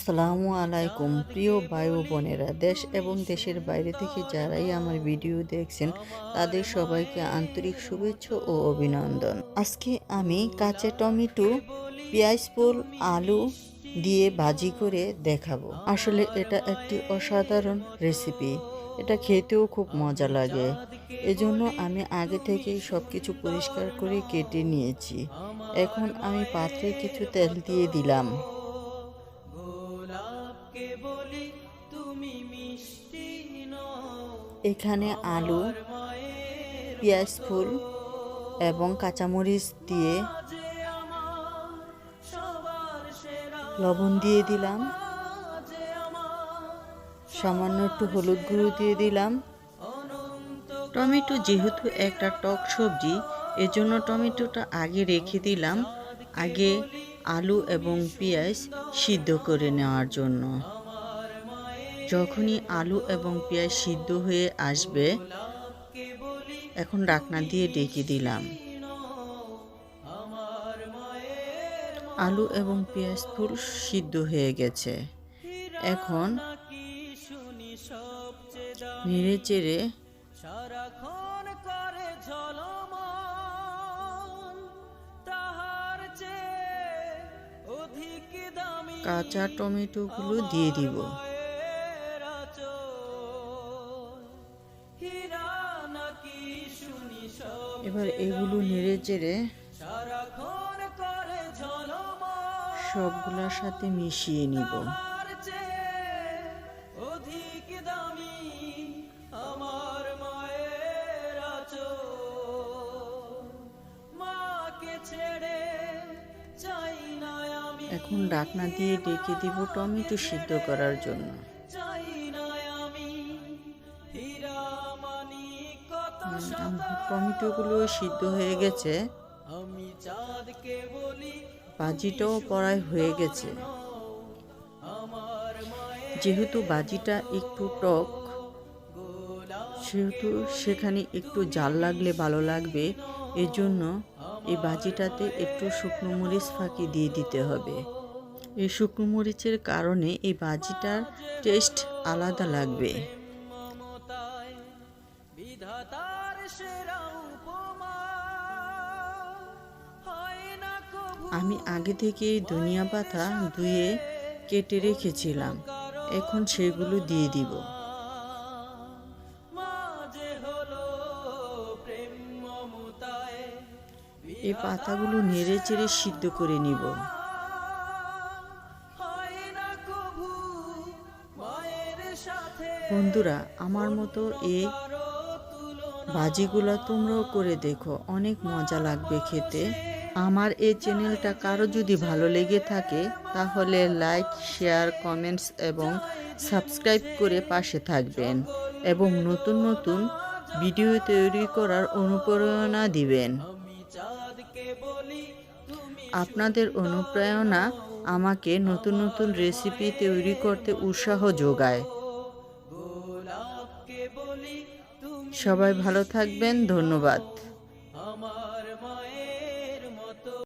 আসসালামু আলাইকুম প্রিয় ভাই ও বোনেরা, দেশ এবং দেশের বাইরে থেকে যারাই আমার ভিডিও দেখছেন তাদের সবাইকে আন্তরিক শুভেচ্ছা ও অভিনন্দন। আজকে আমি কাঁচা টমেটো, পেঁয়াজ ফুল, আলু দিয়ে ভাজি করে দেখাবো। আসলে এটা একটি অসাধারণ রেসিপি, এটা খেতেও খুব মজা লাগে। এজন্য আমি আগে থেকেই সব কিছু পরিষ্কার করে কেটে নিয়েছি। এখন আমি পাত্রে কিছু তেল দিয়ে দিলাম। এখানে আলু, পেঁয়াজ ফুল এবং কাঁচামরিচ দিয়ে লবণ দিয়ে দিলাম, সামান্য একটু হলুদ গুঁড়ো দিয়ে দিলাম। টমেটো যেহেতু একটা টক সবজি, এজন্য টমেটোটা আগে রেখে দিলাম, আগে আলু এবং পেঁয়াজ সিদ্ধ করে নেওয়ার জন্য। যখনই আলু এবং পেঁয়াজ সিদ্ধ হয়ে আসবে, এখন ঢাকনা দিয়ে ঢেকে দিলাম। আলু এবং পেঁয়াজ ফুল সিদ্ধ হয়ে গেছে। এখন নেড়ে চেড়ে কাঁচা টমেটোগুলো দিয়ে দিব। এবার এগুলো নেড়ে চেড়ে সবগুলোর সাথে মিশিয়ে নিব। এখন ঢাকনা দিয়ে ঢেকে দিব টমেটো সিদ্ধ করার জন্য। টমেটোগুলো সিদ্ধ হয়ে গেছে, ভাজিটাও প্রায় হয়ে গেছে। যেহেতু ভাজিটা একটু টক, সেহেতু সেখানে একটু জাল লাগলে ভালো লাগবে, এজন্য এই ভাজিটাতে একটু শুকনো মরিচ ফাঁকি দিয়ে দিতে হবে। এই শুকনো মরিচের কারণে এই ভাজিটার টেস্ট আলাদা লাগবে। আমি আগে থেকেই ধনিয়া পাতা ধুয়ে কেটে রেখেছিলাম, এখন সেগুলো দিয়ে দিব। এই পাতাগুলো নেড়ে চেড়ে সিদ্ধ করে নিব। বন্ধুরা, আমার মতো এই ভাজিগুলো তোমরাও করে দেখো, অনেক মজা লাগবে খেতে। আমার এই চ্যানেলটা কারো যদি ভালো লেগে থাকে তাহলে লাইক, শেয়ার, কমেন্টস এবং সাবস্ক্রাইব করে পাশে থাকবেন এবং নতুন নতুন ভিডিও তৈরি করার অনুপ্রেরণা দিবেন। আপনাদের অনুপ্রেরণা আমাকে নতুন নতুন রেসিপি তৈরি করতে উৎসাহ যোগায়। সবাই ভালো থাকবেন, ধন্যবাদ।